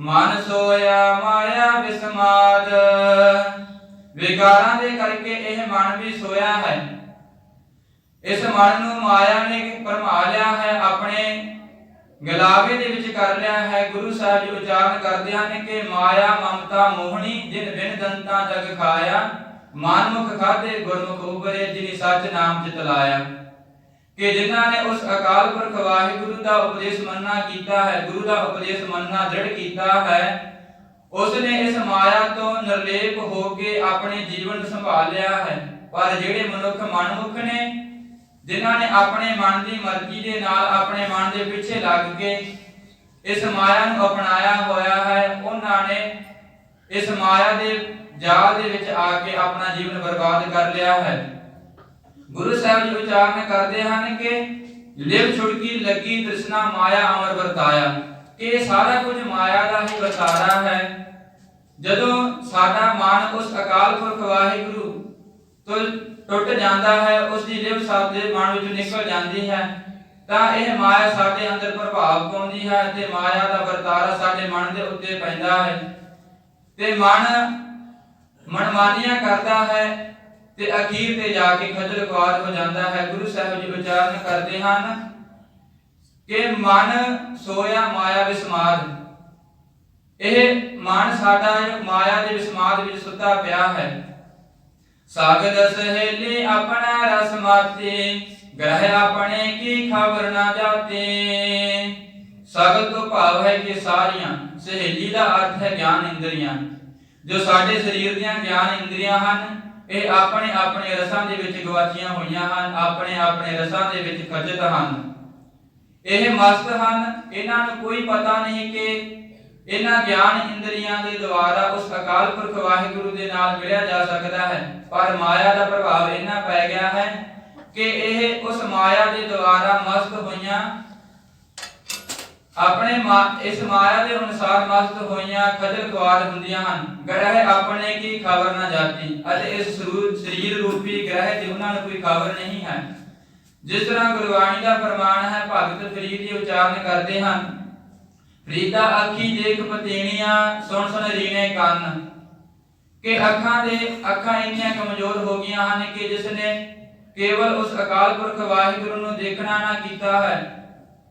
ਮਨ ਸੋਇਆ ਮਾਇਆ ਬਿਸਮਾਦ, ਵਿਕਾਰਾਂ ਦੇ ਕਰਕੇ ਇਹ ਮਨ ਵੀ ਸੋਇਆ ਹੈ। ਇਸ ਮਨ ਨੂੰ ਮਾਇਆ ਨੇ ਭਰਮਾ ਲਿਆ ਹੈ, ਆਪਣੇ ਗਲਾਵੇ ਦੇ ਵਿੱਚ ਕਰ ਲਿਆ ਹੈ। ਗੁਰੂ ਸਾਹਿਬ ਜੀ ਉਚਾਰਨ ਕਰਦੇ ਹਨ ਕਿ ਮਾਇਆ ਮਮਤਾ ਮੋਹਣੀ ਜਿਨ ਬਿਨ ਦੰਤਾ ਜਗ ਖਾਇਆ, ਮਨ ਮੁਖ ਖਾਦੇ ਗੁਰਮੁਖ ਉਬਰੇ ਜਿਨੀ ਸੱਚ ਨਾਮ ਚਿਤ ਲਾਇਆ। ਕਿ ਜਿਨ੍ਹਾਂ ਨੇ ਉਸ ਅਕਾਲ ਪੁਰਖ ਵਾਹਿਗੁਰੂ ਦਾ ਉਪਦੇਸ਼ ਮੰਨਣਾ ਕੀਤਾ ਹੈ, ਗੁਰੂ ਦਾ ਉਪਦੇਸ਼ ਮੰਨਣਾ ਦ੍ਰਿੜ ਕੀਤਾ ਹੈ, ਉਸ ਨੇ ਇਸ ਮਾਇਆ ਤੋਂ ਨਿਰਲੇਪ ਹੋ ਕੇ ਆਪਣੇ ਜੀਵਨ ਸੰਭਾਲਿਆ ਹੈ। ਪਰ ਜਿਹੜੇ ਮਨੁੱਖ ਮਨਮੁਖ ਨੇ, ਜਿਨ੍ਹਾਂ ਨੇ ਆਪਣੇ ਮਨ ਦੀ ਮਰਜ਼ੀ ਦੇ ਨਾਲ ਆਪਣੇ ਮਨ ਦੇ ਪਿੱਛੇ ਲੱਗ ਕੇ ਇਸ ਮਾਇਆ ਨੂੰ ਅਪਣਾਇਆ ਹੋਇਆ ਹੈ, ਉਹਨਾਂ ਨੇ ਇਸ ਮਾਇਆ ਦੇ ਜਾਲ ਦੇ ਵਿੱਚ ਆ ਕੇ ਆਪਣਾ ਜੀਵਨ ਬਰਬਾਦ ਕਰ ਲਿਆ ਹੈ। ਗੁਰੂ ਸਾਹਿਬ ਜੀ ਉਚਾਰਨ ਕਰਦੇ ਹਨ ਕਿ ਲਿਵ ਛੁੜਕੀ ਲੱਗੀ ਤ੍ਰਿਸ਼ਨਾ ਮਾਇਆ ਅਮਰ ਵਰਤਾਇਆ, ਕਿ ਇਹ ਸਾਰਾ ਕੁਝ ਮਾਇਆ ਦਾ ਹੀ ਵਰਤਾਰਾ ਹੈ। ਜਦੋਂ ਸਾਡਾ ਮਨ ਉਸ ਅਕਾਲ ਪੁਰਖ ਵਾਹਿਗੁਰੂ ਤੋਂ ਟੁੱਟ ਜਾਂਦਾ ਹੈ, ਉਸ ਦੀ ਲਿਵ ਸਾਡੇ ਮਨ ਵਿੱਚੋਂ ਨਿਕਲ ਜਾਂਦੀ ਹੈ, ਤਾਂ ਇਹ ਮਾਇਆ ਸਾਡੇ ਅੰਦਰ ਪ੍ਰਭਾਵ ਪਾਉਂਦੀ ਹੈ ਤੇ ਮਾਇਆ ਦਾ ਵਰਤਾਰਾ ਸਾਡੇ ਮਨ ਦੇ ਉੱਤੇ ਪੈਂਦਾ ਹੈ ਤੇ ਮਨ ਮਨਮਾਨੀਆਂ ਕਰਦਾ ਹੈ ਤੇ ਅਖੀਰ ਤੇ ਜਾ ਕੇ ਖੱਜਲ ਖੁਆਰ ਹੋ ਜਾਂਦਾ ਹੈ। ਗੁਰੂ ਸਾਹਿਬ ਜੀ ਉਚਾਰਨ ਕਰਦੇ ਹਨ ਕਿ ਮਨ ਸੋਇਆ ਮਾਇਆ ਵਿਸਮਾਦ, ਇਹ ਮਨ ਸਾਡਾ ਮਾਇਆ ਦੇ ਵਿਸਮਾਦ ਵਿੱਚ ਸੁੱਤਾ ਪਿਆ ਹੈ। ਸਾਗਰ ਸਹੇਲੀ ਆਪਣਾ ਰਸ ਮਾਤੇ, ਗ੍ਰਹਿ ਆਪਣੇ ਕੀ ਖਬਰ ਨਾ ਜਾਤੇ। ਸਾਗਰ ਤੋਂ ਭਾਵ ਹੈ ਕਿ ਸਾਰੀਆਂ, ਸਹੇਲੀ ਦਾ ਅਰਥ ਹੈ ਗਿਆਨ ਇੰਦਰੀਆਂ। ਜੋ ਸਾਡੇ ਸਰੀਰ ਦੀਆਂ ਗਿਆਨ ਇੰਦਰੀਆਂ ਹਨ, ਇਹ ਆਪਣੇ ਆਪਣੇ ਰਸਾਂ ਦੇ ਵਿੱਚ ਗਵਾਚੀਆਂ ਹੋਈਆਂ ਹਨ, ਆਪਣੇ ਆਪਣੇ ਰਸਾਂ ਦੇ ਵਿੱਚ ਖੱਜਤ ਹਨ, ਇਹ ਮਸਤ ਹਨ। ਇਹਨਾਂ ਨੂੰ ਕੋਈ ਪਤਾ ਨਹੀਂ ਕਿ ਇਹਨਾਂ ਗਿਆਨ ਇੰਦਰੀਆਂ ਦੇ ਦੁਆਰਾ ਉਸ ਅਕਾਲ ਪੁਰਖ ਵਾਹਿਗੁਰੂ ਦੇ ਨਾਲ ਮਿਲਿਆ ਜਾ ਸਕਦਾ ਹੈ। ਪਰ ਮਾਇਆ ਦਾ ਪ੍ਰਭਾਵ ਇੰਨਾ ਪੈ ਗਿਆ ਹੈ ਕਿ ਇਹ ਉਸ ਮਾਇਆ ਦੇ ਦੁਆਰਾ ਮਸਤ ਹੋਈਆਂ, ਆਪਣੇ ਇਸ ਮਾਇਆ ਦੇ ਅਨੁਸਾਰ ਮਸਤ ਹੋਈਆਂ ਖੱਜਲ ਖੁਆਰ ਹੁੰਦੀਆਂ ਹਨ। ਗ੍ਰਹਿ ਆਪਣੇ ਕੀ ਖਬਰ ਨਾ ਜਾਤੀ, ਅਤੇ ਇਸ ਸਰੀਰ ਰੂਪੀ ਗ੍ਰਹਿ ਦੀ ਉਹਨਾਂ ਨੂੰ ਕੋਈ ਖਬਰ ਨਹੀਂ ਹੈ। ਜਿਸ ਤਰ੍ਹਾਂ ਗੁਰਬਾਣੀ ਦਾ ਫਰਮਾਨ ਹੈ, ਭਗਤ ਫਰੀਦ ਜੀ ਉਚਾਰਨ ਕਰਦੇ ਹਨ, ਫਰੀਦਾ ਅੱਖੀ ਦੇਖ ਪਤੀਣੀਆਂ, ਸੁਣ ਸੁਣ ਰੀਨੇ ਕੰਨ। ਕਿ ਅੱਖਾਂ ਇੰਨੀਆਂ ਕਮਜ਼ੋਰ ਹੋ ਗਈਆਂ ਹਨ ਕਿ ਜਿਸ ਨੇ ਕੇਵਲ ਉਸ ਅਕਾਲ ਪੁਰਖ ਵਾਹਿਗੁਰੂ ਨੂੰ ਦੇਖਣਾ ਨਾ ਕੀਤਾ ਹੈ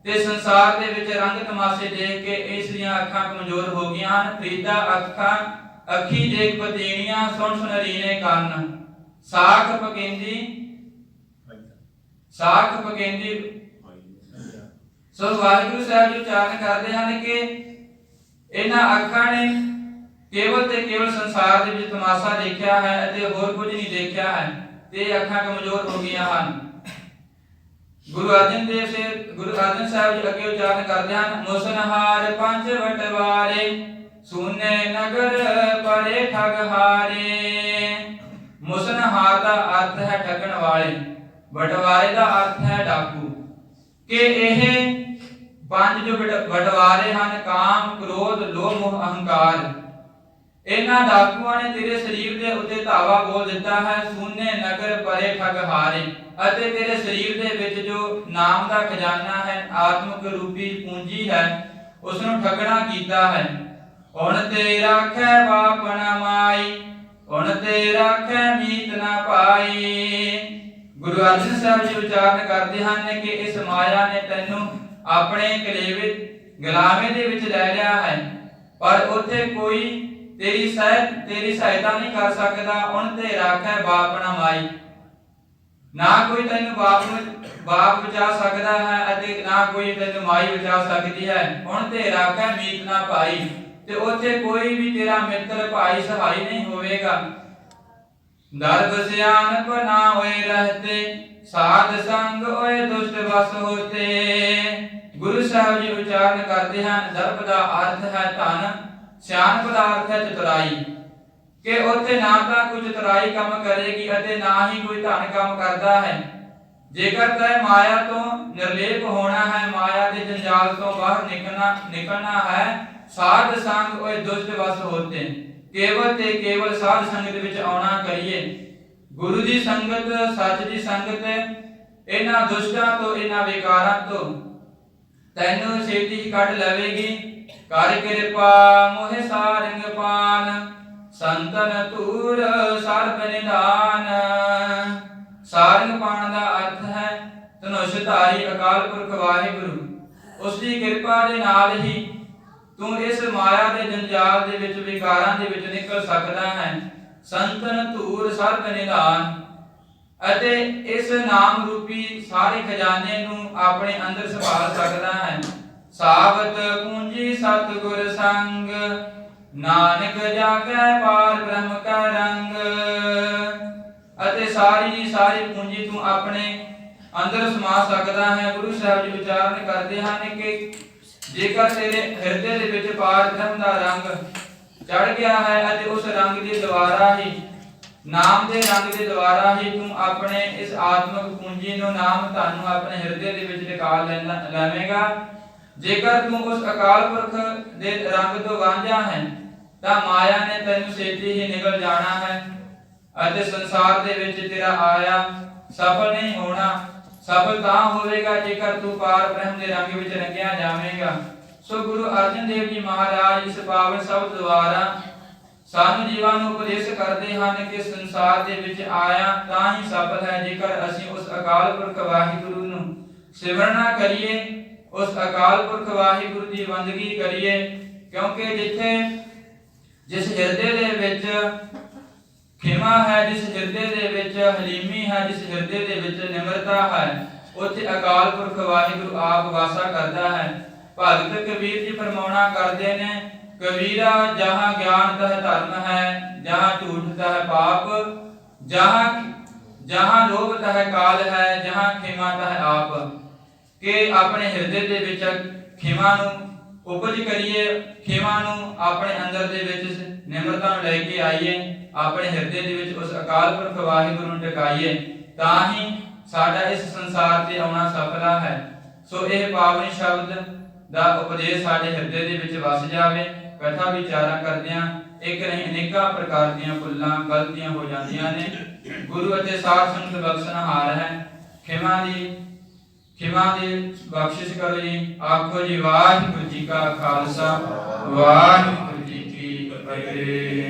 ਤੇ ਸੰਸਾਰ ਦੇ ਵਿੱਚ ਰੰਗ ਤਮਾਸ਼ੇ ਦੇਖ ਕੇ ਇਸ ਦੀਆਂ ਅੱਖਾਂ ਕਮਜ਼ੋਰ ਹੋ ਗਈਆਂ ਹਨ। ਫਰੀਦਾ ਅੱਖੀ ਦੇਖ ਪਤੀਣੀਆਂ, ਸੁਣ ਸੁਣ ਰੀਨੇ ਕੰਨ। ਸਾਖ ਪਕੇਂਦੀ ਸੋ ਵਾਹਿਗੁਰੂ ਸਾਹਿਬ ਜੀ ਉਚਾਰਨ ਕਰਦੇ ਹਨ ਕਿ ਇਹਨਾਂ ਅੱਖਾਂ ਨੇ ਕੇਵਲ ਤੇ ਕੇਵਲ ਸੰਸਾਰ ਦੇ ਵਿੱਚ ਤਮਾਸ਼ਾ ਦੇਖਿਆ ਹੈ ਅਤੇ ਹੋਰ ਕੁਝ ਨਹੀਂ ਦੇਖਿਆ ਹੈ ਤੇ ਅੱਖਾਂ ਕਮਜ਼ੋਰ ਹੋ ਗਈਆਂ ਹਨ। ਗੁਰੂ ਅਰਜਨ ਸਾਹਿਬ ਜੀ ਅੱਗੇ ਉਚਾਰਨ ਕਰਦੇ ਹਨ, ਮੁਸਨਹਾਰ ਪੰਜ ਵਟਵਾਰੇ ਸੂਨੇ ਨਗਰ ਪਰੇ ਠਗ ਹਾਰੇ। ਮੁਸਨਹਾਰ ਦਾ ਅਰਥ ਹੈ ਠੱਗਣ ਵਾਲੇ, ਵਟਵਾਰੇ ਦਾ ਅਰਥ ਹੈ ਡਾਕੂ। ਕਿ ਇਹ ਪੰਜ ਜੋ ਵਟਵਾਰੇ ਹਨ, ਕਾਮ, ਕ੍ਰੋਧ, ਲੋਭ, ਮੋਹ, ਅਹੰਕਾਰ, ਇਹਨਾਂ ਡਾਕੂਆਂ ਨੇ ਤੇਰੇ ਸਰੀਰ ਦੇ ਉੱਤੇ ਧਾਵਾ ਬੋਲ ਦਿੱਤਾ ਹੈ। ਸੂਨੇ ਨਗਰ ਪਰੇ ਠਗ ਹਾਰੇ, ਅਤੇ ਤੇਰੇ ਸਰੀਰ ਦੇ ਵਿੱਚ ਜੋ ਨਾਮ ਦਾ ਖਜ਼ਾਨਾ ਹੈ, ਆਤਮਿਕ ਰੂਪੀ ਪੂੰਜੀ ਹੈ, ਉਸ ਨੂੰ ਠੱਗਣਾ ਕੀਤਾ ਹੈ। ਹੁਣ ਤੇ ਰਾਖੈ ਬਾਪ ਨਾ ਮਾਈ, ਹੁਣ ਤੇ ਰਾਖੈ ਮੀਤ ਨਾ ਪਾਈ। ਗੁਰੂ ਅਰਜਨ ਸਾਹਿਬ ਜੀ ਉਚਾਰਨ ਕਰਦੇ ਹਨ ਕਿ ਇਸ ਮਾਇਆ ਨੇ ਤੈਨੂੰ ਆਪਣੇ ਗੁਲਾਮੇ ਦੇ ਵਿੱਚ ਲੈ ਲਿਆ ਹੈ, ਪਰ ਉੱਥੇ ਕੋਈ ਤੇਰੀ ਸਹਾਇਤਾ ਨਹੀਂ ਕਰ ਸਕਦਾ। ਹੁਣ ਤੇ ਰਾਖੈ ਬਾਪ ਨਾ ਮਾਈ, ਨਾ ਕੋਈ ਤੈਨੂੰ ਬਾਪ ਬਚਾ ਸਕਦਾ ਹੈ ਅਤੇ ਨਾ ਕੋਈ ਤੈਨੂੰ ਮਾਈ ਬਚਾ ਸਕਦੀ ਹੈ। ਹੁਣ ਤੇ ਰਾਖੈ ਮੀਤ ਨਾ ਭਾਈ, ਤੇ ਉੱਥੇ ਕੋਈ ਵੀ ਤੇਰਾ ਮਿੱਤਰ ਭਾਈ ਸਹਾਈ ਨਹੀਂ ਹੋਵੇਗਾ। ਦਰਬ ਸਿਆਣਪ ਨਾ ਹੋਏ ਰਹਤੇ, ਸਾਧ ਸੰਗ ਹੋਏ ਦੁਸ਼ਟ ਵਸ ਹੋਤੇ। ਗੁਰੂ ਸਾਹਿਬ ਜੀ ਉਚਾਰਨ ਕਰਦੇ ਹਨ, ਦਰਬ ਦਾ ਅਰਥ ਹੈ ਧਨ, ਸਿਆਣਪ ਦਾ ਅਰਥ ਹੈ ਚਤੁਰਾਈ। ਕਿ ਉੱਥੇ ਨਾ ਤਾਂ ਕੋਈ ਚਤੁਰਾਈ ਕੰਮ ਕਰੇਗੀ ਅਤੇ ਨਾ ਹੀ ਕੋਈ ਧਨ ਕੰਮ ਕਰਦਾ ਹੈ। ਜੇਕਰ ਤੈ ਮਾਇਆ ਤੋਂ ਨਿਰਲੇਪ ਹੋਣਾ ਹੈ, ਮਾਇਆ ਦੇ ਜੰਜਾਲ ਤੋਂ ਬਾਹਰ ਨਿਕਲਣਾ ਹੈ, ਸਾਧ ਸੰਗ ਹੋਏ ਦੁਸ਼ਟ ਵਸ ਹੋਤੇ, ਕੇਵਲ ਤੇ ਕੇਵਲ ਸਾਧ ਸੰਗਤ ਵਿੱਚ ਆਉਣਾ ਕਰੀਏ। ਗੁਰੂ ਦੀ ਸੰਗਤ, ਸੱਚ ਦੀ ਸੰਗਤ ਇਹਨਾਂ ਦੁਸ਼ਟਾਂ ਤੋਂ, ਇਹਨਾਂ ਵਿਕਾਰਾਂ ਤੋਂ ਤੈਨੂੰ ਛੇਤੀ ਹੀ ਕੱਢ ਲਵੇਗੀ। ਕਰ ਕਿਰਪਾ ਮੋਹਿ ਸਾਰੰਗ ਪਾਨ, ਸੰਤਨ ਤੂਰ ਸਰਬ ਨਿਧਾਨ। ਸਾਰੰਗ ਪਾਣ ਦਾ ਅਰਥ ਹੈ ਧਨੁਸ਼ ਧਾਰੀ ਅਕਾਲ ਪੁਰਖ ਵਾਹਿਗੁਰੂ। ਉਸ ਦੀ ਕਿਰਪਾ ਦੇ ਨਾਲ ਹੀ ਤੂੰ ਇਸ ਮਾਇਆ ਦੇ ਜੰਜਾਲ ਦੇ ਵਿੱਚ, ਵਿਕਾਰਾਂ ਦੇ ਵਿੱਚ ਨਿਕਲ ਸਕਦਾ ਹੈ। ਸੰਤਨ ਧੂਰ ਸਰਬ ਨਿਧਾਨ, ਅਤੇ ਇਸ ਨਾਮ ਰੂਪੀ ਸਾਰੇ ਖਜ਼ਾਨੇ ਨੂੰ ਆਪਣੇ ਅੰਦਰ ਸੰਭਾਲ ਸਕਦਾ ਹੈ। ਸਾਬਤ ਪੂੰਜੀ ਸਤਿਗੁਰ ਸੰਗ, ਨਾਨਕ ਜਾਗੈ ਪਾਰ ਬ੍ਰਹਮ ਕਾ ਰੰਗ। ਅਤੇ ਸਾਰੀ ਦੀ ਸਾਰੀ ਪੂੰਜੀ ਤੂੰ ਆਪਣੇ ਅੰਦਰ ਸਮਾ ਸਕਦਾ ਹੈ। ਗੁਰੂ ਸਾਹਿਬ ਜੀ ਉਚਾਰਨ ਕਰਦੇ ਹਨ ਕਿ ਜੇਕਰ ਤੇਰੇ ਹਿਰਦੇ ਦੇ ਵਿੱਚ ਪਾਰ ਬ੍ਰਹਮ ਦਾ ਰੰਗ ਚੜ ਗਿਆ ਹੈ ਅਤੇ ਉਸ ਰੰਗ ਦੇ ਦੁਆਰਾ ਹੀ, ਨਾਮ ਦੇ ਰੰਗ ਦੇ ਦੁਆਰਾ ਹੀ ਤੂੰ ਆਪਣੇ ਇਸ ਆਤਮਿਕ ਪੂੰਜੀ ਨੂੰ, ਨਾਮ ਧਨ ਨੂੰ ਆਪਣੇ ਹਿਰਦੇ ਦੇ ਵਿੱਚ ਟਿਕਾ ਲਵੇਂਗਾ। ਜੇਕਰ ਤੂੰ ਉਸ ਅਕਾਲ ਪੁਰਖ ਦੇ ਰੰਗ ਤੋਂ ਵਾਂਝਾ ਹੈ ਤਾਂ ਮਾਇਆ ਨੇ ਤੈਨੂੰ ਛੇਤੀ ਹੀ ਨਿਕਲ ਜਾਣਾ ਹੈ ਅਤੇ ਸੰਸਾਰ ਦੇ ਵਿੱਚ ਤੇਰਾ ਆਇਆ ਸਫਲ ਨਹੀਂ ਹੋਣਾ। ਸਫਲ ਤਾਂ ਹੋਵੇਗਾ ਜੇਕਰ ਤੂੰ ਪਾਰ ਬ੍ਰਹਮ ਦੇ ਰੰਗ ਵਿੱਚ ਰੰਗਿਆ ਜਾਵੇਂਗਾ। ਸੋ ਗੁਰੂ ਅਰਜਨ ਦੇਵ ਜੀ ਮਹਾਰਾਜ ਇਸ ਪਾਵਨ ਸ਼ਬਦ ਦੁਆਰਾ ਸਾਨੂੰ ਜੀਵਾਂ ਨੂੰ ਉਪਦੇਸ਼ ਕਰਦੇ ਹਨ ਕਿ ਸੰਸਾਰ ਦੇ ਵਿੱਚ ਆਇਆ ਤਾਂ ਹੀ ਸਫਲ ਹੈ ਜੇਕਰ ਅਸੀਂ ਉਸ ਅਕਾਲ ਪੁਰਖ ਵਾਹਿਗੁਰੂ ਨੂੰ ਸਿਮਰਨਾ ਕਰੀਏ, ਉਸ ਅਕਾਲ ਪੁਰਖ ਵਾਹਿਗੁਰੂ ਦੀ ਬੰਦਗੀ ਕਰੀਏ। ਕਿਉਂਕਿ ਜਿਸ ਹਿਰਦੇ ਦੇ ਵਿੱਚ ਖਿਮਾ ਹੈ, ਜਿਸ ਹਿਰਦੇ ਦੇ ਵਿੱਚ ਹਲੀਮੀ ਹੈ, ਜਿਸ ਹਿਰਦੇ ਦੇ ਵਿੱਚ ਨਿਮਰਤਾ ਹੈ, ਉੱਥੇ ਅਕਾਲ ਪੁਰਖ ਵਾਹਿਗੁਰੂ ਆਪ ਵਾਸਾ ਕਰਦਾ ਹੈ। ਭਗਤ ਕਬੀਰ ਜੀ ਫਰਮਾਉਣਾ ਕਰਦੇ ਨੇ, ਕਬੀਰਾ ਜਹਾਂ ਗਿਆਨ ਤਹ ਧਰਮ ਹੈ, ਜਹਾਂ ਝੂਠ ਤਹ ਪਾਪ, ਜਹਾਂ ਲੋਭ ਤਹ ਕਾਲ ਹੈ, ਜਹਾਂ ਖਿਮਾ ਤਹ ਆਪ। ਕਿ ਆਪਣੇ ਹਿਰਦੇ ਦੇ ਵਿੱਚ ਖਿਮਾ ਨੂੰ ਉਪਜ ਕਰੀਏ, ਖਿਮਾ ਨੂੰ ਆਪਣੇ ਅੰਦਰ ਦੇ ਵਿੱਚ ਨਿਮਰਤਾ ਨੂੰ ਲੈ ਕੇ ਆਈਏ, ਆਪਣੇ ਹਿਰਦੇ ਦੇ ਵਿੱਚ ਉਸ ਅਕਾਲ ਪੁਰਖ ਵਾਹਿਗੁਰੂ ਨੂੰ ਟਿਕਾਈਏ, ਤਾਂ ਹੀ ਸਾਡਾ ਇਸ ਸੰਸਾਰ ਤੇ ਆਉਣਾ ਸਫਲਾ ਹੈ। ਸੋ ਇਹ ਪਾਵਨ ਸ਼ਬਦ ਦਾ ਉਪਦੇਸ਼ ਸਾਡੇ ਹਿਰਦੇ ਦੇ ਵਿੱਚ ਵਸ ਜਾਵੇ। ਕਥਾ ਵਿਚਾਰਾਂ ਕਰਦਿਆਂ ਇੱਕ ਨਹੀਂ ਅਨੇਕਾਂ ਪ੍ਰਕਾਰ ਦੀਆਂ ਭੁੱਲਾਂ ਗਲਤੀਆਂ ਹੋ ਜਾਂਦੀਆਂ ਨੇ। ਗੁਰੂ ਅਤੇ ਸਾਧ ਸੰਗਤ ਬਖਸ਼ਣਹਾਰ ਹੈ। ਖਿਮਾ ਦੀ ਬਖਸ਼ਿਸ਼ ਕਰੋ ਜੀ। ਆਖੋ ਜੀ ਵਾਹਿਗੁਰੂ ਜੀ ਕਾ ਖਾਲਸਾ, ਵਾਹਿਗੁਰੂ ਜੀ ਕੀ ਫਤਿਹ।